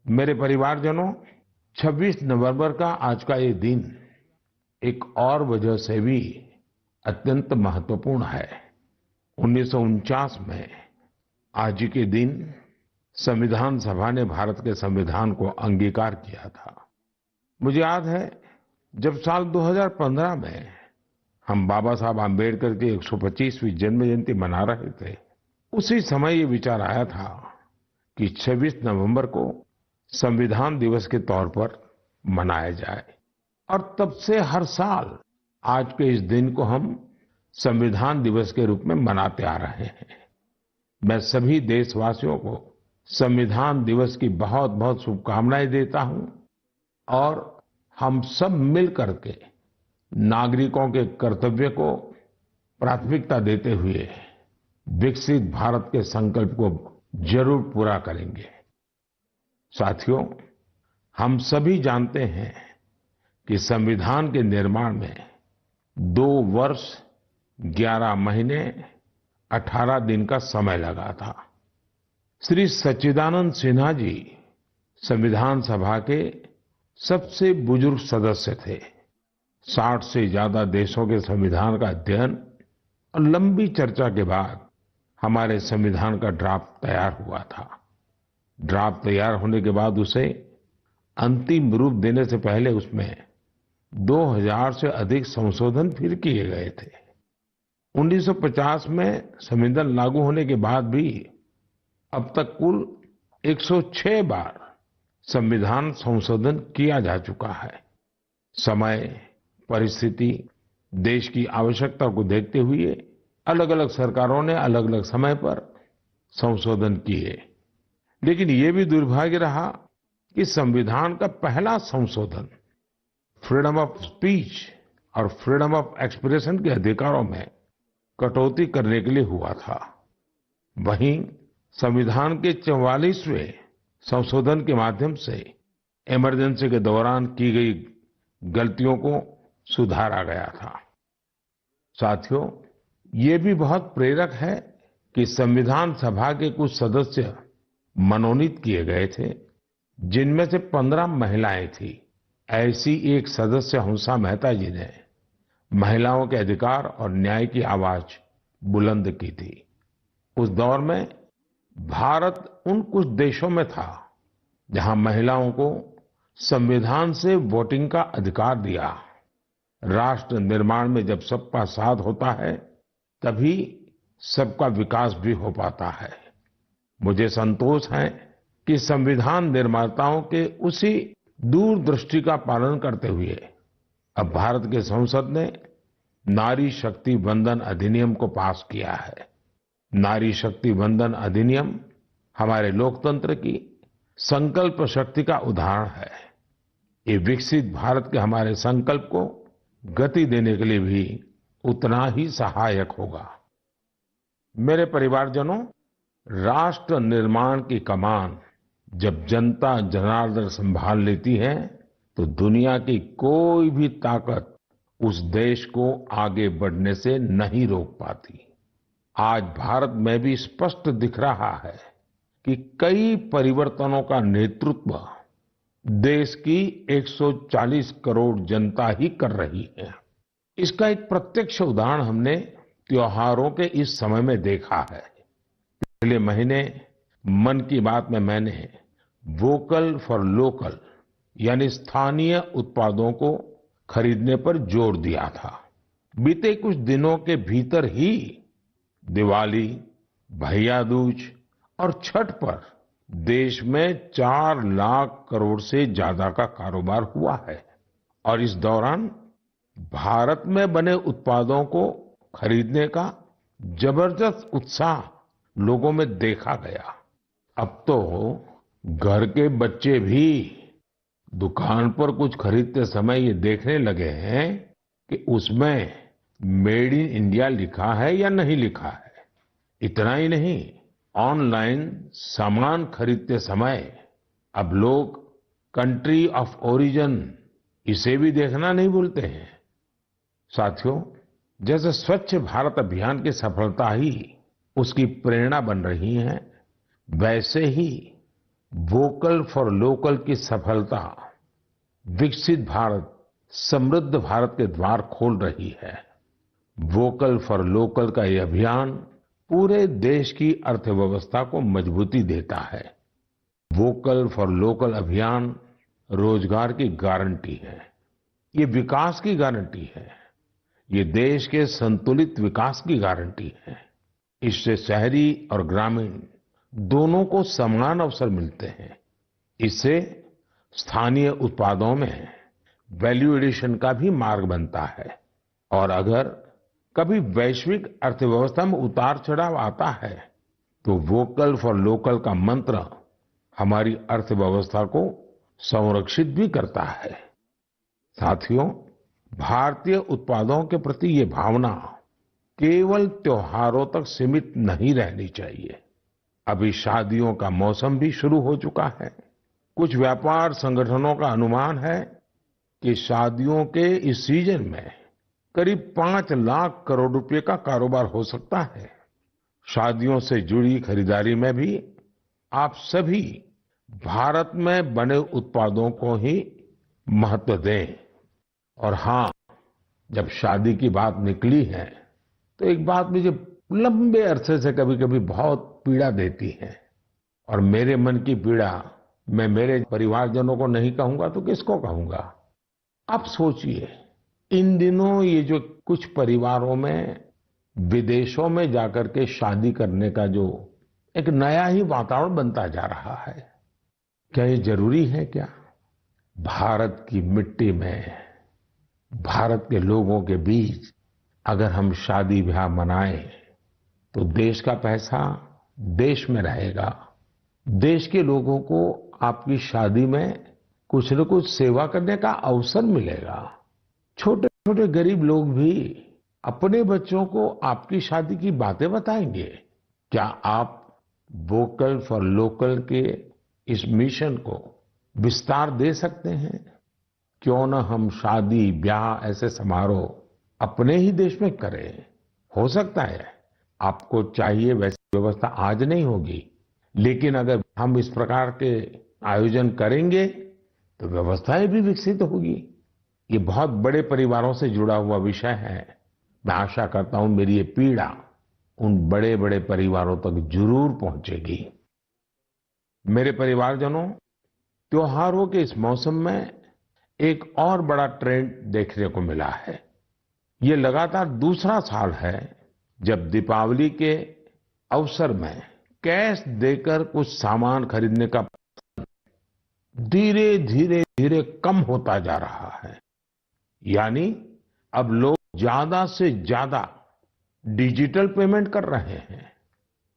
मेरे परिवारजनों, 26 नवंबर का आज का ये दिन एक और वजह से भी अत्यंत महत्वपूर्ण है। 1949 में आज ही के दिन संविधान सभा ने भारत के संविधान को अंगीकार किया था। मुझे याद है, जब साल 2015 में हम बाबा साहब आम्बेडकर की 125वीं जन्म जयंती मना रहे थे, उसी समय ये विचार आया था कि 26 नवंबर को संविधान दिवस के तौर पर मनाया जाए। और तब से हर साल आज के इस दिन को हम संविधान दिवस के रूप में मनाते आ रहे हैं। मैं सभी देशवासियों को संविधान दिवस की बहुत बहुत शुभकामनाएं देता हूं और हम सब मिल करके नागरिकों के कर्तव्य को प्राथमिकता देते हुए विकसित भारत के संकल्प को जरूर पूरा करेंगे। साथियों, हम सभी जानते हैं कि संविधान के निर्माण में 2 वर्ष 11 महीने 18 दिन का समय लगा था। श्री सच्चिदानंद सिन्हा जी संविधान सभा के सबसे बुजुर्ग सदस्य थे। 60 से ज्यादा देशों के संविधान का अध्ययन और लंबी चर्चा के बाद हमारे संविधान का ड्राफ्ट तैयार हुआ था। ड्राफ्ट तैयार होने के बाद उसे अंतिम रूप देने से पहले उसमें 2000 से अधिक संशोधन फिर किए गए थे। 1950 में संविधान लागू होने के बाद भी अब तक कुल 106 बार संविधान संशोधन किया जा चुका है। समय, परिस्थिति, देश की आवश्यकता को देखते हुए अलग अलग सरकारों ने अलग अलग समय पर संशोधन किए, लेकिन ये भी दुर्भाग्य रहा कि संविधान का पहला संशोधन फ्रीडम ऑफ स्पीच और फ्रीडम ऑफ एक्सप्रेशन के अधिकारों में कटौती करने के लिए हुआ था। वहीं संविधान के 44वें संशोधन के माध्यम से इमरजेंसी के दौरान की गई गलतियों को सुधारा गया था। साथियों, ये भी बहुत प्रेरक है कि संविधान सभा के कुछ सदस्य मनोनीत किए गए थे, जिनमें से 15 महिलाएं थी। ऐसी एक सदस्य हंसा मेहता जी ने महिलाओं के अधिकार और न्याय की आवाज बुलंद की थी। उस दौर में भारत उन कुछ देशों में था जहां महिलाओं को संविधान से वोटिंग का अधिकार दिया। राष्ट्र निर्माण में जब सबका साथ होता है, तभी सबका विकास भी हो पाता है। मुझे संतोष है कि संविधान निर्माताओं के उसी दूरदृष्टि का पालन करते हुए अब भारत के संसद ने नारी शक्ति वंदन अधिनियम को पास किया है। नारी शक्ति वंदन अधिनियम हमारे लोकतंत्र की संकल्प शक्ति का उदाहरण है। ये विकसित भारत के हमारे संकल्प को गति देने के लिए भी उतना ही सहायक होगा। मेरे परिवारजनों, राष्ट्र निर्माण की कमान जब जनता जनार्दन संभाल लेती है, तो दुनिया की कोई भी ताकत उस देश को आगे बढ़ने से नहीं रोक पाती। आज भारत में भी स्पष्ट दिख रहा है कि कई परिवर्तनों का नेतृत्व देश की 140 करोड़ जनता ही कर रही है। इसका एक प्रत्यक्ष उदाहरण हमने त्योहारों के इस समय में देखा है। पिछले महीने मन की बात में मैंने वोकल फॉर लोकल यानी स्थानीय उत्पादों को खरीदने पर जोर दिया था। बीते कुछ दिनों के भीतर ही दिवाली, भैया दूज और छठ पर देश में 4 लाख करोड़ से ज्यादा का कारोबार हुआ है और इस दौरान भारत में बने उत्पादों को खरीदने का जबरदस्त उत्साह लोगों में देखा गया। अब तो घर के बच्चे भी दुकान पर कुछ खरीदते समय ये देखने लगे हैं कि उसमें मेड इन इंडिया लिखा है या नहीं लिखा है। इतना ही नहीं, ऑनलाइन सामान खरीदते समय अब लोग कंट्री ऑफ ओरिजिन इसे भी देखना नहीं भूलते हैं। साथियों, जैसे स्वच्छ भारत अभियान की सफलता ही उसकी प्रेरणा बन रही है, वैसे ही वोकल फॉर लोकल की सफलता विकसित भारत, समृद्ध भारत के द्वार खोल रही है। वोकल फॉर लोकल का ये अभियान पूरे देश की अर्थव्यवस्था को मजबूती देता है। वोकल फॉर लोकल अभियान रोजगार की गारंटी है, ये विकास की गारंटी है, ये देश के संतुलित विकास की गारंटी है। इससे शहरी और ग्रामीण दोनों को समान अवसर मिलते हैं। इससे स्थानीय उत्पादों में वैल्यू एडिशन का भी मार्ग बनता है। और अगर कभी वैश्विक अर्थव्यवस्था में उतार चढ़ाव आता है तो वोकल फॉर लोकल का मंत्र हमारी अर्थव्यवस्था को संरक्षित भी करता है। साथियों, भारतीय उत्पादों के प्रति ये भावना केवल त्योहारों तक सीमित नहीं रहनी चाहिए। अभी शादियों का मौसम भी शुरू हो चुका है। कुछ व्यापार संगठनों का अनुमान है कि शादियों के इस सीजन में करीब 5 लाख करोड़ रुपए का कारोबार हो सकता है। शादियों से जुड़ी खरीदारी में भी आप सभी भारत में बने उत्पादों को ही महत्व दें। और हाँ, जब शादी की बात निकली है तो एक बात मुझे लंबे अरसे से कभी कभी बहुत पीड़ा देती है। और मेरे मन की पीड़ा मैं मेरे परिवारजनों को नहीं कहूंगा तो किसको कहूंगा। आप सोचिए, इन दिनों ये जो कुछ परिवारों में विदेशों में जाकर के शादी करने का जो एक नया ही वातावरण बनता जा रहा है, क्या ये जरूरी है क्या? भारत की मिट्टी में, भारत के लोगों के बीच अगर हम शादी ब्याह मनाएं तो देश का पैसा देश में रहेगा। देश के लोगों को आपकी शादी में कुछ न कुछ सेवा करने का अवसर मिलेगा। छोटे छोटे गरीब लोग भी अपने बच्चों को आपकी शादी की बातें बताएंगे। क्या आप वोकल फॉर लोकल के इस मिशन को विस्तार दे सकते हैं? क्यों न हम शादी ब्याह ऐसे समारोह अपने ही देश में करें। हो सकता है आपको चाहिए वैसी व्यवस्था आज नहीं होगी, लेकिन अगर हम इस प्रकार के आयोजन करेंगे तो व्यवस्थाएं भी विकसित होगी। ये बहुत बड़े परिवारों से जुड़ा हुआ विषय है। मैं आशा करता हूं मेरी ये पीड़ा उन बड़े बड़े परिवारों तक जरूर पहुंचेगी। मेरे परिवारजनों, त्योहारों के इस मौसम में एक और बड़ा ट्रेंड देखने को मिला है। ये लगातार दूसरा साल है जब दीपावली के अवसर में कैश देकर कुछ सामान खरीदने का धीरे धीरे धीरे कम होता जा रहा है। यानी अब लोग ज्यादा से ज्यादा डिजिटल पेमेंट कर रहे हैं।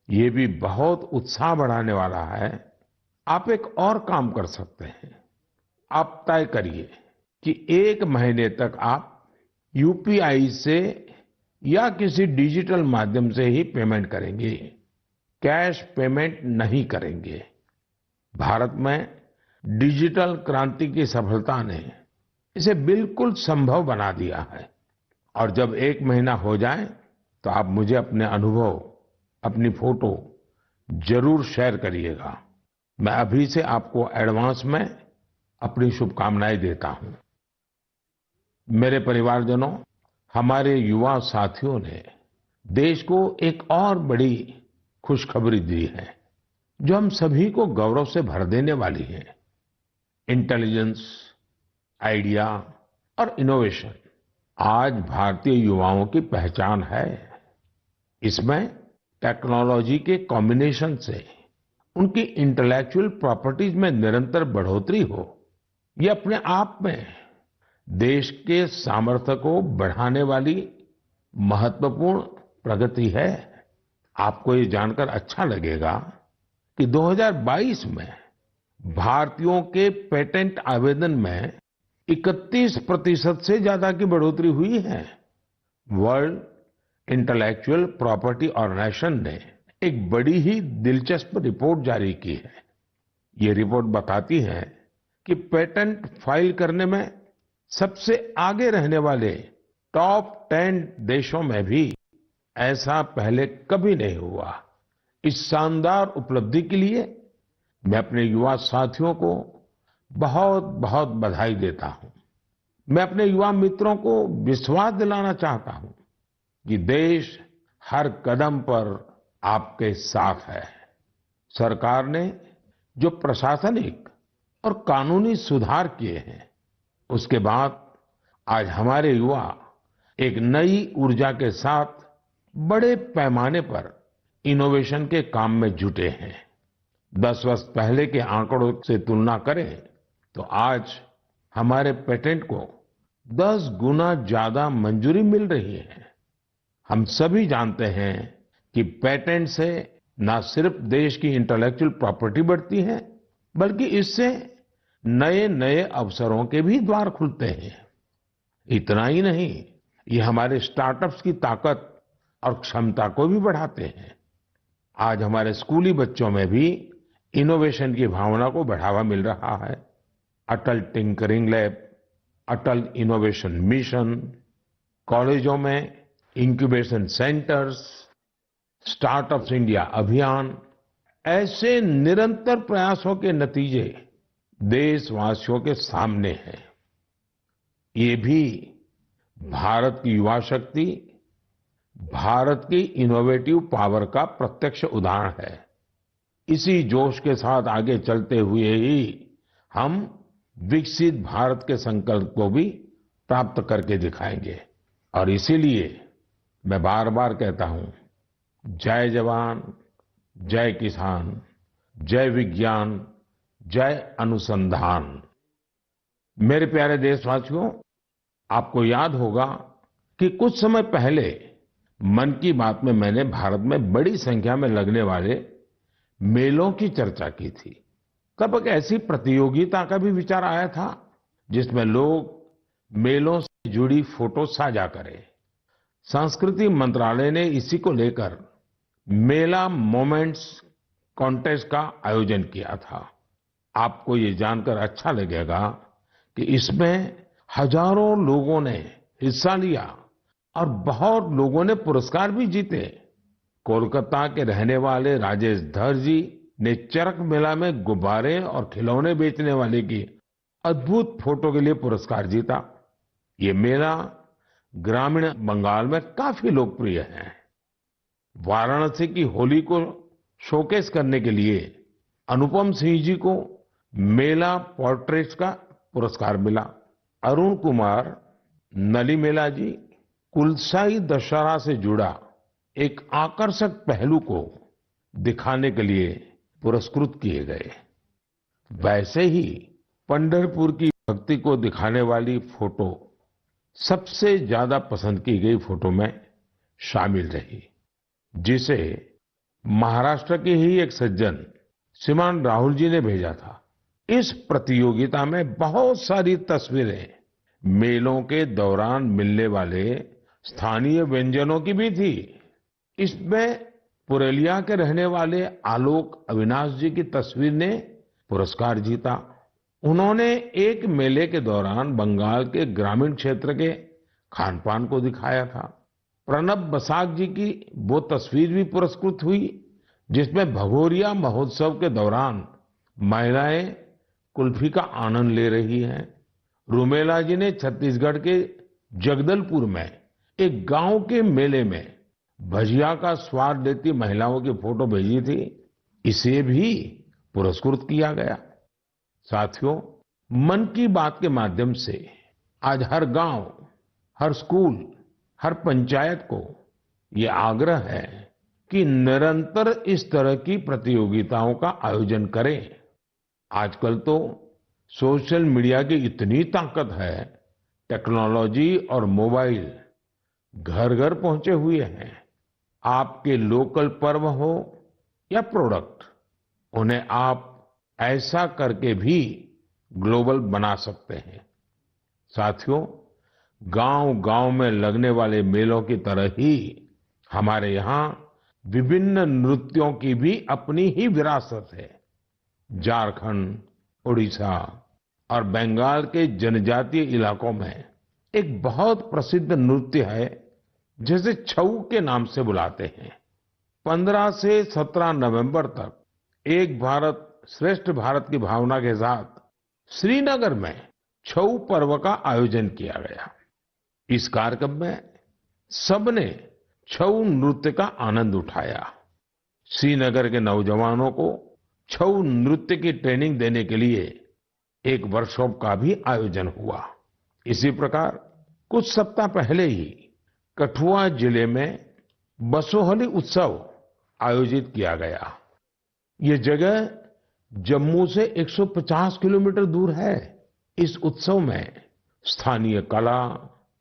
ये भी बहुत उत्साह बढ़ाने वाला है। आप एक और काम कर सकते हैं। आप तय करिए कि 1 महीने तक आप यूपीआई से या किसी डिजिटल माध्यम से ही पेमेंट करेंगे, कैश पेमेंट नहीं करेंगे। भारत में डिजिटल क्रांति की सफलता ने इसे बिल्कुल संभव बना दिया है। और जब 1 महीना हो जाए तो आप मुझे अपने अनुभव, अपनी फोटो जरूर शेयर करिएगा। मैं अभी से आपको एडवांस में अपनी शुभकामनाएं देता हूं। मेरे परिवारजनों, हमारे युवा साथियों ने देश को एक और बड़ी खुशखबरी दी है जो हम सभी को गौरव से भर देने वाली है। इंटेलिजेंस, आइडिया और इनोवेशन आज भारतीय युवाओं की पहचान है। इसमें टेक्नोलॉजी के कॉम्बिनेशन से उनकी इंटेलेक्चुअल प्रॉपर्टीज में निरंतर बढ़ोतरी हो, ये अपने आप में देश के सामर्थ्य को बढ़ाने वाली महत्वपूर्ण प्रगति है। आपको ये जानकर अच्छा लगेगा कि 2022 में भारतीयों के पेटेंट आवेदन में 31% से ज्यादा की बढ़ोतरी हुई है। वर्ल्ड इंटेलेक्चुअल प्रॉपर्टी ऑर्गेनाइजेशन ने एक बड़ी ही दिलचस्प रिपोर्ट जारी की है। ये रिपोर्ट बताती है कि पेटेंट फाइल करने में सबसे आगे रहने वाले टॉप 10 देशों में भी ऐसा पहले कभी नहीं हुआ। इस शानदार उपलब्धि के लिए मैं अपने युवा साथियों को बहुत बहुत बधाई देता हूं। मैं अपने युवा मित्रों को विश्वास दिलाना चाहता हूं कि देश हर कदम पर आपके साथ है। सरकार ने जो प्रशासनिक और कानूनी सुधार किए हैं, उसके बाद आज हमारे युवा एक नई ऊर्जा के साथ बड़े पैमाने पर इनोवेशन के काम में जुटे हैं। 10 वर्ष पहले के आंकड़ों से तुलना करें तो आज हमारे पेटेंट को 10 गुना ज्यादा मंजूरी मिल रही है। हम सभी जानते हैं कि पेटेंट से न सिर्फ देश की इंटेलेक्चुअल प्रॉपर्टी बढ़ती है, बल्कि इससे नए नए अवसरों के भी द्वार खुलते हैं। इतना ही नहीं, ये हमारे स्टार्टअप्स की ताकत और क्षमता को भी बढ़ाते हैं। आज हमारे स्कूली बच्चों में भी इनोवेशन की भावना को बढ़ावा मिल रहा है। अटल टिंकरिंग लैब, अटल इनोवेशन मिशन, कॉलेजों में इंक्यूबेशन सेंटर्स, स्टार्टअप्स इंडिया अभियान, ऐसे निरंतर प्रयासों के नतीजे देशवासियों के सामने हैं। ये भी भारत की युवा शक्ति, भारत की इनोवेटिव पावर का प्रत्यक्ष उदाहरण है। इसी जोश के साथ आगे चलते हुए ही हम विकसित भारत के संकल्प को भी प्राप्त करके दिखाएंगे। और इसीलिए मैं बार बार कहता हूं, जय जवान, जय किसान, जय विज्ञान, जय अनुसंधान। मेरे प्यारे देशवासियों, आपको याद होगा कि कुछ समय पहले मन की बात में मैंने भारत में बड़ी संख्या में लगने वाले मेलों की चर्चा की थी। तब एक ऐसी प्रतियोगिता का भी विचार आया था जिसमें लोग मेलों से जुड़ी फोटो साझा करें। संस्कृति मंत्रालय ने इसी को लेकर मेला मोमेंट्स कॉन्टेस्ट का आयोजन किया था। आपको ये जानकर अच्छा लगेगा कि इसमें हजारों लोगों ने हिस्सा लिया और बहुत लोगों ने पुरस्कार भी जीते। कोलकाता के रहने वाले राजेश धर जी ने चरक मेला में गुब्बारे और खिलौने बेचने वाले की अद्भुत फोटो के लिए पुरस्कार जीता। ये मेला ग्रामीण बंगाल में काफी लोकप्रिय है। वाराणसी की होली को शोकेस करने के लिए अनुपम सिंह जी को मेला पोर्ट्रेट्स का पुरस्कार मिला। अरुण कुमार नलीमेला जी कुलसाई दशहरा से जुड़ा एक आकर्षक पहलू को दिखाने के लिए पुरस्कृत किए गए। वैसे ही पंढरपुर की भक्ति को दिखाने वाली फोटो सबसे ज्यादा पसंद की गई फोटो में शामिल रही, जिसे महाराष्ट्र के ही एक सज्जन श्रीमान राहुल जी ने भेजा था। इस प्रतियोगिता में बहुत सारी तस्वीरें मेलों के दौरान मिलने वाले स्थानीय व्यंजनों की भी थी। इसमें पुरुलिया के रहने वाले आलोक अविनाश जी की तस्वीर ने पुरस्कार जीता। उन्होंने एक मेले के दौरान बंगाल के ग्रामीण क्षेत्र के खान पान को दिखाया था। प्रणब बसाक जी की वो तस्वीर भी पुरस्कृत हुई जिसमें भगोरिया महोत्सव के दौरान महिलाएं कुल्फी का आनंद ले रही हैं। रूमेला जी ने छत्तीसगढ़ के जगदलपुर में एक गांव के मेले में भजिया का स्वाद लेती महिलाओं की फोटो भेजी थी। इसे भी पुरस्कृत किया गया। साथियों, मन की बात के माध्यम से आज हर गांव, हर स्कूल, हर पंचायत को ये आग्रह है कि निरंतर इस तरह की प्रतियोगिताओं का आयोजन करें। आजकल तो सोशल मीडिया की इतनी ताकत है, टेक्नोलॉजी और मोबाइल घर घर पहुंचे हुए हैं। आपके लोकल पर्व हो या प्रोडक्ट, उन्हें आप ऐसा करके भी ग्लोबल बना सकते हैं। साथियों, गांव-गांव में लगने वाले मेलों की तरह ही हमारे यहाँ विभिन्न नृत्यों की भी अपनी ही विरासत है। झारखंड, उड़ीसा और बंगाल के जनजातीय इलाकों में एक बहुत प्रसिद्ध नृत्य है जिसे छऊ के नाम से बुलाते हैं। 15 से 17 नवंबर तक एक भारत श्रेष्ठ भारत की भावना के साथ श्रीनगर में छऊ पर्व का आयोजन किया गया। इस कार्यक्रम में सबने छऊ नृत्य का आनंद उठाया। श्रीनगर के नौजवानों को छऊ नृत्य की ट्रेनिंग देने के लिए एक वर्कशॉप का भी आयोजन हुआ। इसी प्रकार कुछ सप्ताह पहले ही कठुआ जिले में बसोहली उत्सव आयोजित किया गया। ये जगह जम्मू से 150 किलोमीटर दूर है। इस उत्सव में स्थानीय कला,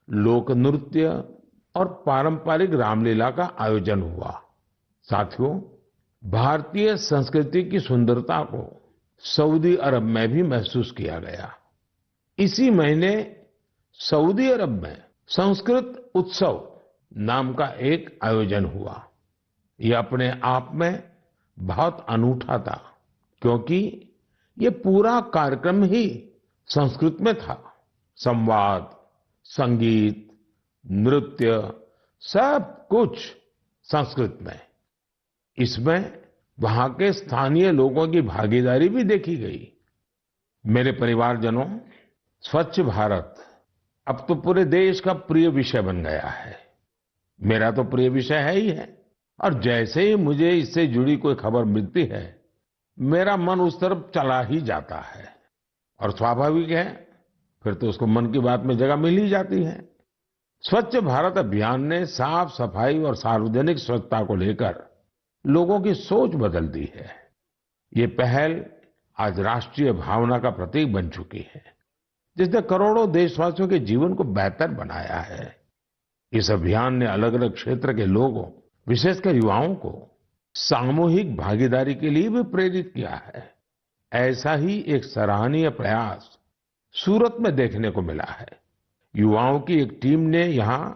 लोक नृत्य और पारंपरिक रामलीला का आयोजन हुआ। साथियों, भारतीय संस्कृति की सुंदरता को सऊदी अरब में भी महसूस किया गया। इसी महीने सऊदी अरब में संस्कृत उत्सव नाम का एक आयोजन हुआ। यह अपने आप में बहुत अनूठा था, क्योंकि ये पूरा कार्यक्रम ही संस्कृत में था। संवाद, संगीत, नृत्य, सब कुछ संस्कृत में। इसमें वहां के स्थानीय लोगों की भागीदारी भी देखी गई। मेरे परिवारजनों, स्वच्छ भारत अब तो पूरे देश का प्रिय विषय बन गया है। मेरा तो प्रिय विषय है ही है, और जैसे ही मुझे इससे जुड़ी कोई खबर मिलती है, मेरा मन उस तरफ चला ही जाता है। और स्वाभाविक है, फिर तो उसको मन की बात में जगह मिल ही जाती है। स्वच्छ भारत अभियान ने साफ सफाई और सार्वजनिक स्वच्छता को लेकर लोगों की सोच बदल दी है। ये पहल आज राष्ट्रीय भावना का प्रतीक बन चुकी है, जिसने करोड़ों देशवासियों के जीवन को बेहतर बनाया है। इस अभियान ने अलग अलग क्षेत्र के लोगों, विशेषकर युवाओं को सामूहिक भागीदारी के लिए भी प्रेरित किया है। ऐसा ही एक सराहनीय प्रयास सूरत में देखने को मिला है। युवाओं की एक टीम ने यहाँ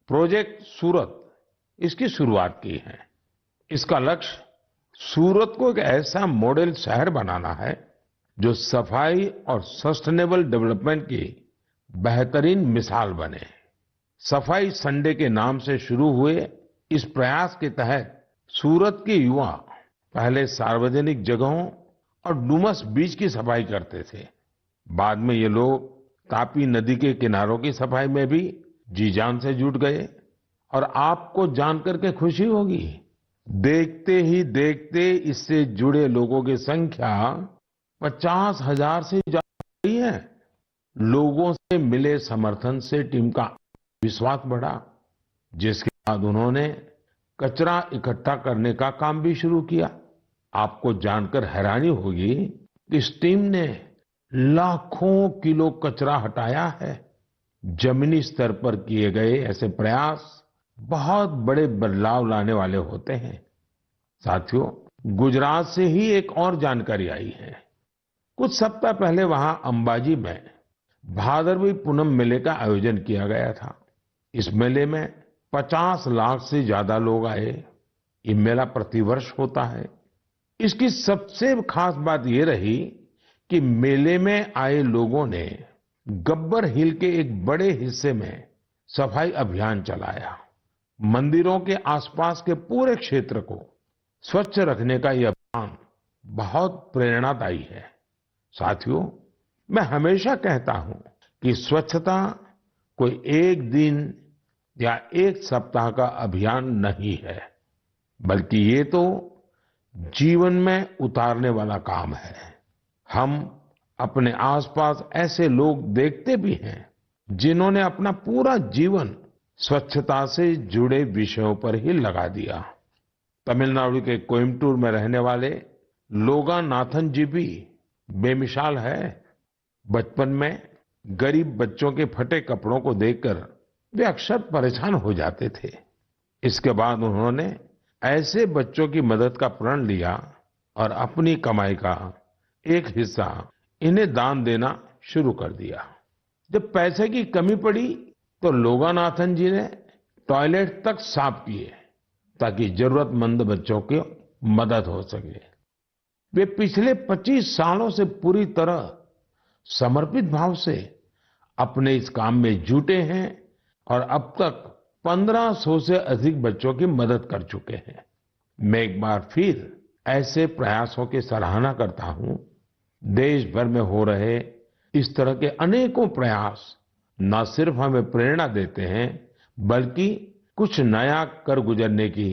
प्रोजेक्ट सूरत, इसकी शुरुआत की है। इसका लक्ष्य सूरत को एक ऐसा मॉडल शहर बनाना है जो सफाई और सस्टेनेबल डेवलपमेंट की बेहतरीन मिसाल बने। सफाई संडे के नाम से शुरू हुए इस प्रयास के तहत सूरत के युवा पहले सार्वजनिक जगहों और डुमस बीच की सफाई करते थे। बाद में ये लोग तापी नदी के किनारों की सफाई में भी जी जान से जुट गए। और आपको जानकर के खुशी होगी, देखते ही देखते इससे जुड़े लोगों की संख्या 50,000 से ज्यादा हुई है। लोगों से मिले समर्थन से टीम का विश्वास बढ़ा, जिसके बाद उन्होंने कचरा इकट्ठा करने का काम भी शुरू किया। आपको जानकर हैरानी होगी कि इस टीम ने लाखों किलो कचरा हटाया है। जमीनी स्तर पर किए गए ऐसे प्रयास बहुत बड़े बदलाव लाने वाले होते हैं। साथियों, गुजरात से ही एक और जानकारी आई है। कुछ सप्ताह पहले वहां अंबाजी में भादरवी पूनम मेले का आयोजन किया गया था। इस मेले में 50 लाख से ज्यादा लोग आए। ये मेला प्रतिवर्ष होता है। इसकी सबसे खास बात ये रही कि मेले में आए लोगों ने गब्बर हिल के एक बड़े हिस्से में सफाई अभियान चलाया। मंदिरों के आसपास के पूरे क्षेत्र को स्वच्छ रखने का यह अभियान बहुत प्रेरणादायी है। साथियों, मैं हमेशा कहता हूं कि स्वच्छता कोई एक दिन या एक सप्ताह का अभियान नहीं है, बल्कि ये तो जीवन में उतारने वाला काम है। हम अपने आसपास ऐसे लोग देखते भी हैं जिन्होंने अपना पूरा जीवन स्वच्छता से जुड़े विषयों पर ही लगा दिया। तमिलनाडु के कोयम्बटूर में रहने वाले लोगानाथन जी भी बेमिसाल है। बचपन में गरीब बच्चों के फटे कपड़ों को देखकर वे अक्सर परेशान हो जाते थे। इसके बाद उन्होंने ऐसे बच्चों की मदद का प्रण लिया और अपनी कमाई का एक हिस्सा इन्हें दान देना शुरू कर दिया। जब पैसे की कमी पड़ी तो लोगानाथन जी ने टॉयलेट तक साफ किए ताकि जरूरतमंद बच्चों की मदद हो सके। वे पिछले 25 सालों से पूरी तरह समर्पित भाव से अपने इस काम में जुटे हैं और अब तक 1500 से अधिक बच्चों की मदद कर चुके हैं। मैं एक बार फिर ऐसे प्रयासों की सराहना करता हूं। देश भर में हो रहे इस तरह के अनेकों प्रयास न सिर्फ हमें प्रेरणा देते हैं, बल्कि कुछ नया कर गुजरने की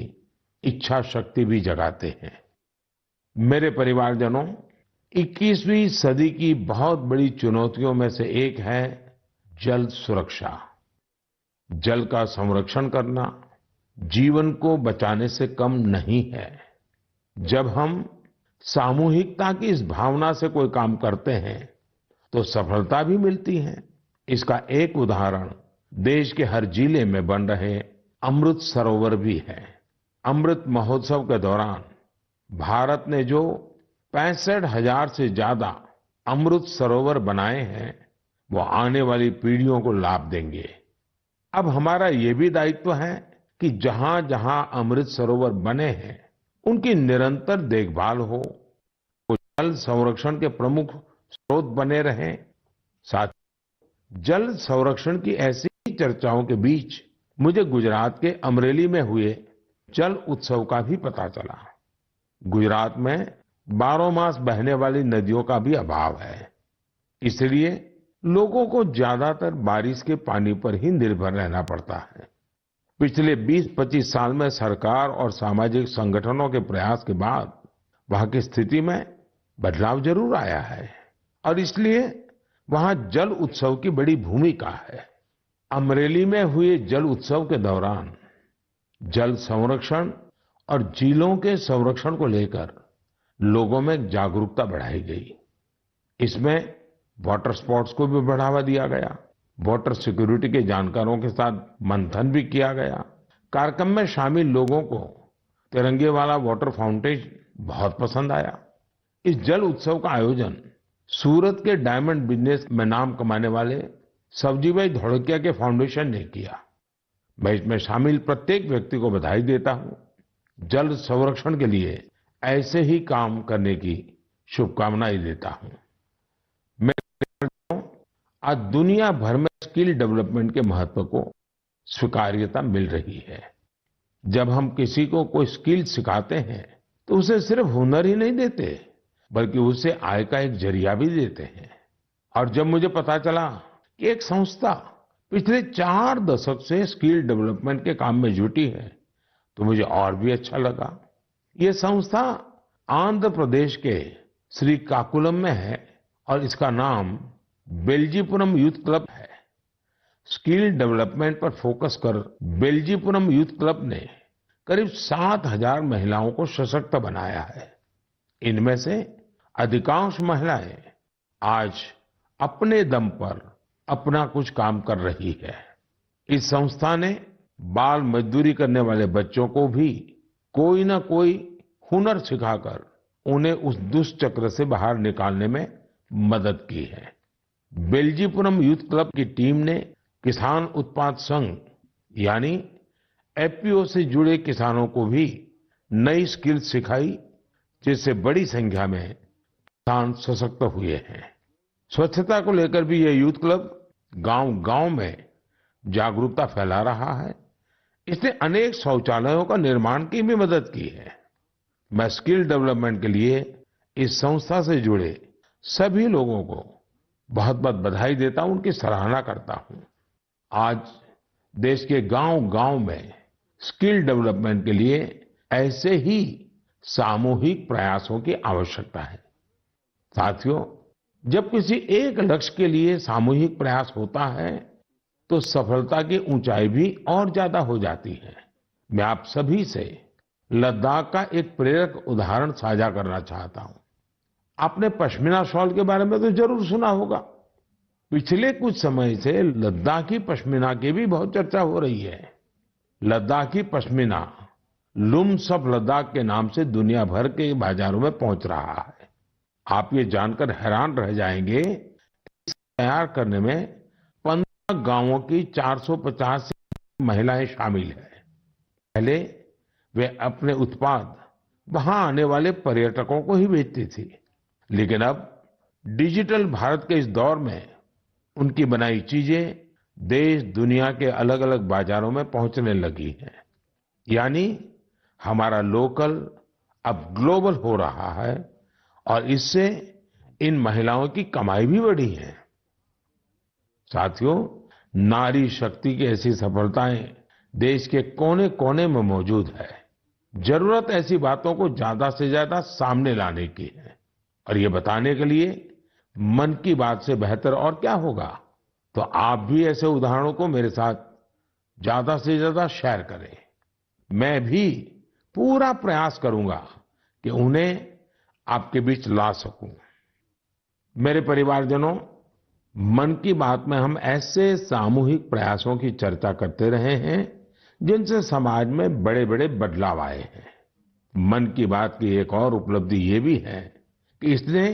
इच्छा शक्ति भी जगाते हैं। मेरे परिवारजनों, 21वीं सदी की बहुत बड़ी चुनौतियों में से एक है जल सुरक्षा। जल का संरक्षण करना जीवन को बचाने से कम नहीं है। जब हम सामूहिकता की इस भावना से कोई काम करते हैं तो सफलता भी मिलती है। इसका एक उदाहरण देश के हर जिले में बन रहे अमृत सरोवर भी है। अमृत महोत्सव के दौरान भारत ने जो 65,000 से ज्यादा अमृत सरोवर बनाए हैं, वो आने वाली पीढ़ियों को लाभ देंगे। अब हमारा ये भी दायित्व है कि जहां जहां अमृत सरोवर बने हैं, उनकी निरंतर देखभाल हो, वो जल संरक्षण के प्रमुख स्रोत बने रहें। साथ जल संरक्षण की ऐसी ही चर्चाओं के बीच मुझे गुजरात के अमरेली में हुए जल उत्सव का भी पता चला। गुजरात में 12 मास बहने वाली नदियों का भी अभाव है, इसलिए लोगों को ज्यादातर बारिश के पानी पर ही निर्भर रहना पड़ता है। पिछले 20-25 साल में सरकार और सामाजिक संगठनों के प्रयास के बाद वहां की स्थिति में बदलाव जरूर आया है और इसलिए वहां जल उत्सव की बड़ी भूमिका है। अमरेली में हुए जल उत्सव के दौरान जल संरक्षण और झीलों के संरक्षण को लेकर लोगों में जागरूकता बढ़ाई गई। इसमें वाटर स्पोर्ट्स को भी बढ़ावा दिया गया। वाटर सिक्योरिटी के जानकारों के साथ मंथन भी किया गया। कार्यक्रम में शामिल लोगों को तिरंगे वाला वाटर फाउंटेन बहुत पसंद आया। इस जल उत्सव का आयोजन सूरत के डायमंड बिजनेस में नाम कमाने वाले सब्जीभाई धोड़किया के फाउंडेशन ने किया। मैं इसमें शामिल प्रत्येक व्यक्ति को बधाई देता हूं। जल संरक्षण के लिए ऐसे ही काम करने की शुभकामनाएं देता हूं। मैं आज दुनिया भर में स्किल डेवलपमेंट के महत्व को स्वीकार्यता मिल रही है। जब हम किसी को कोई स्किल सिखाते हैं तो उसे सिर्फ हुनर ही नहीं देते, बल्कि उसे आय का एक जरिया भी देते हैं। और जब मुझे पता चला कि एक संस्था पिछले 4 दशक से स्किल डेवलपमेंट के काम में जुटी है, तो मुझे और भी अच्छा लगा। ये संस्था आंध्र प्रदेश के श्रीकाकुलम में है और इसका नाम बेल्जीपुरम यूथ क्लब है। स्किल डेवलपमेंट पर फोकस कर बेल्जीपुरम यूथ क्लब ने करीब 7,000 महिलाओं को सशक्त बनाया है। इनमें से अधिकांश महिलाएं आज अपने दम पर अपना कुछ काम कर रही है। इस संस्था ने बाल मजदूरी करने वाले बच्चों को भी कोई ना कोई हुनर सिखाकर उन्हें उस दुष्चक्र से बाहर निकालने में मदद की है। बेल्जीपुरम यूथ क्लब की टीम ने किसान उत्पाद संघ यानी एफपीओ से जुड़े किसानों को भी नई स्किल सिखाई, जिससे बड़ी संख्या में किसान सशक्त हुए हैं। स्वच्छता को लेकर भी यह यूथ क्लब गांव-गांव में जागरूकता फैला रहा है। इसने अनेक शौचालयों का निर्माण की भी मदद की है। मैं स्किल डेवलपमेंट के लिए इस संस्था से जुड़े सभी लोगों को बहुत-बहुत बधाई देता हूं, उनकी सराहना करता हूं। आज देश के गांव-गांव में स्किल डेवलपमेंट के लिए ऐसे ही सामूहिक प्रयासों की आवश्यकता है। साथियों, जब किसी एक लक्ष्य के लिए सामूहिक प्रयास होता है तो सफलता की ऊंचाई भी और ज्यादा हो जाती है। मैं आप सभी से लद्दाख का एक प्रेरक उदाहरण साझा करना चाहता हूं। आपने पश्मीना शॉल के बारे में तो जरूर सुना होगा। पिछले कुछ समय से लद्दाखी पश्मीना की भी बहुत चर्चा हो रही है। लद्दाखी पश्मीना लुम्स ऑफ लद्दाख के नाम से दुनिया भर के बाजारों में पहुंच रहा है। आप ये जानकर हैरान रह जाएंगे, इसे तैयार करने में 15 गांवों की 450 से महिलाएं शामिल हैं। पहले वे अपने उत्पाद वहां आने वाले पर्यटकों को ही बेचती थी, लेकिन अब डिजिटल भारत के इस दौर में उनकी बनाई चीजें देश दुनिया के अलग अलग बाजारों में पहुंचने लगी हैं। यानी हमारा लोकल अब ग्लोबल हो रहा है और इससे इन महिलाओं की कमाई भी बढ़ी है। साथियों, नारी शक्ति की ऐसी सफलताएं देश के कोने कोने में मौजूद है। जरूरत ऐसी बातों को ज्यादा से ज्यादा सामने लाने की है और ये बताने के लिए मन की बात से बेहतर और क्या होगा। तो आप भी ऐसे उदाहरणों को मेरे साथ ज्यादा से ज्यादा शेयर करें। मैं भी पूरा प्रयास करूंगा कि उन्हें आपके बीच ला सकूं। मेरे परिवारजनों, मन की बात में हम ऐसे सामूहिक प्रयासों की चर्चा करते रहे हैं जिनसे समाज में बड़े बड़े बदलाव आए हैं। मन की बात की एक और उपलब्धि ये भी है कि इसने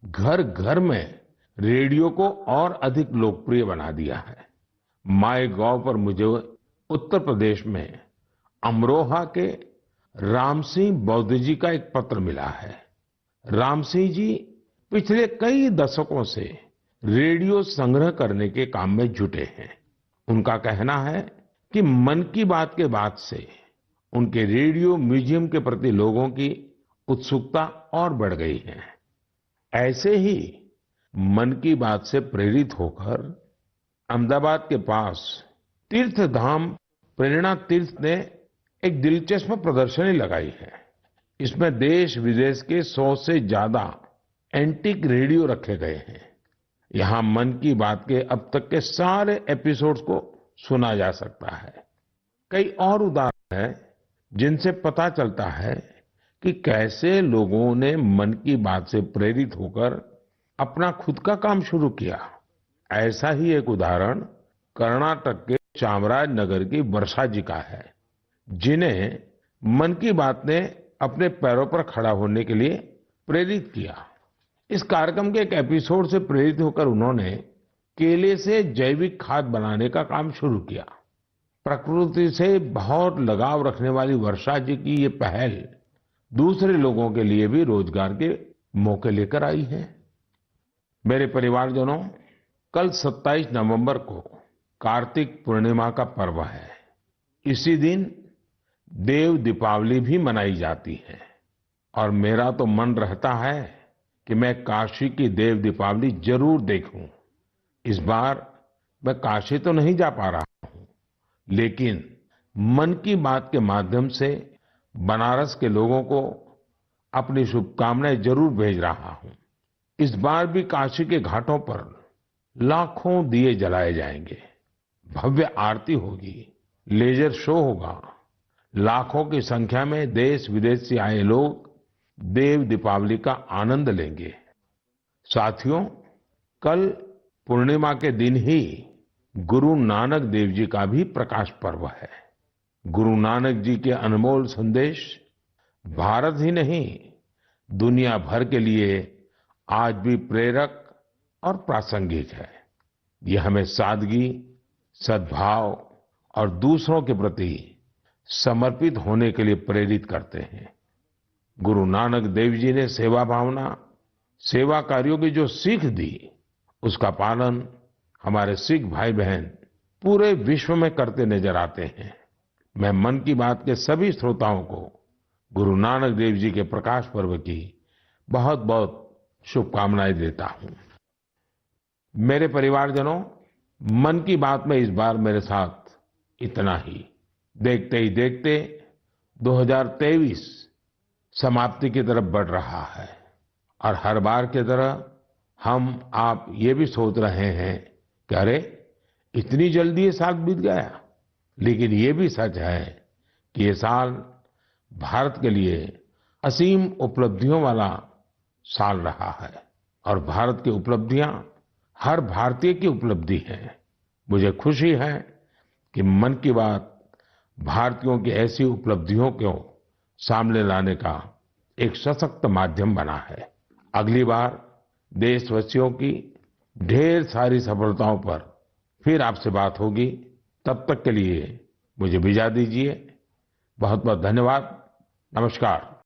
घर घर में रेडियो को और अधिक लोकप्रिय बना दिया है। माय गॉव पर मुझे उत्तर प्रदेश में अमरोहा के राम सिंह बौद्ध जी का एक पत्र मिला है। राम सिंह जी पिछले कई दशकों से रेडियो संग्रह करने के काम में जुटे हैं। उनका कहना है कि मन की बात के बाद से उनके रेडियो म्यूजियम के प्रति लोगों की उत्सुकता और बढ़ गई है। ऐसे ही मन की बात से प्रेरित होकर अहमदाबाद के पास तीर्थ धाम प्रेरणा तीर्थ ने एक दिलचस्प प्रदर्शनी लगाई है। इसमें देश विदेश के 100 से ज्यादा एंटीक रेडियो रखे गए हैं। यहाँ मन की बात के अब तक के सारे एपिसोड्स को सुना जा सकता है। कई और उदाहरण हैं जिनसे पता चलता है कि कैसे लोगों ने मन की बात से प्रेरित होकर अपना खुद का काम शुरू किया। ऐसा ही एक उदाहरण कर्नाटक के चामराजनगर की वर्षा जी का है, जिन्हें मन की बात ने अपने पैरों पर खड़ा होने के लिए प्रेरित किया। इस कार्यक्रम के एक एपिसोड से प्रेरित होकर उन्होंने केले से जैविक खाद बनाने का काम शुरू किया। प्रकृति से बहुत लगाव रखने वाली वर्षा जी की ये पहल दूसरे लोगों के लिए भी रोजगार के मौके लेकर आई है। मेरे परिवारजनों, कल 27 नवंबर को कार्तिक पूर्णिमा का पर्व है। इसी दिन देव दीपावली भी मनाई जाती है और मेरा तो मन रहता है कि मैं काशी की देव दीपावली जरूर देखूं। इस बार मैं काशी तो नहीं जा पा रहा हूं, लेकिन मन की बात के माध्यम से बनारस के लोगों को अपनी शुभकामनाएं जरूर भेज रहा हूं। इस बार भी काशी के घाटों पर लाखों दिए जलाए जाएंगे, भव्य आरती होगी, लेजर शो होगा। लाखों की संख्या में देश विदेश से आए लोग देव दीपावली का आनंद लेंगे। साथियों, कल पूर्णिमा के दिन ही गुरु नानक देव जी का भी प्रकाश पर्व है। गुरु नानक जी के अनमोल संदेश भारत ही नहीं, दुनिया भर के लिए आज भी प्रेरक और प्रासंगिक है। ये हमें सादगी, सद्भाव और दूसरों के प्रति समर्पित होने के लिए प्रेरित करते हैं। गुरु नानक देव जी ने सेवा भावना, सेवा कार्यों की जो सीख दी, उसका पालन हमारे सिख भाई बहन पूरे विश्व में करते नजर आते हैं। मैं मन की बात के सभी श्रोताओं को गुरु नानक देव जी के प्रकाश पर्व की बहुत बहुत शुभकामनाएं देता हूं। मेरे परिवारजनों, मन की बात में इस बार मेरे साथ इतना ही। देखते ही देखते 2023 समाप्ति की तरफ बढ़ रहा है और हर बार की तरह हम आप ये भी सोच रहे हैं कि अरे इतनी जल्दी ये साल बीत गया। लेकिन ये भी सच है कि ये साल भारत के लिए असीम उपलब्धियों वाला साल रहा है और भारत की उपलब्धियां हर भारतीय की उपलब्धि है। मुझे खुशी है कि मन की बात भारतीयों की ऐसी उपलब्धियों को सामने लाने का एक सशक्त माध्यम बना है। अगली बार देशवासियों की ढेर सारी सफलताओं पर फिर आपसे बात होगी। तब तक के लिए मुझे विदा दीजिए। बहुत बहुत धन्यवाद। नमस्कार।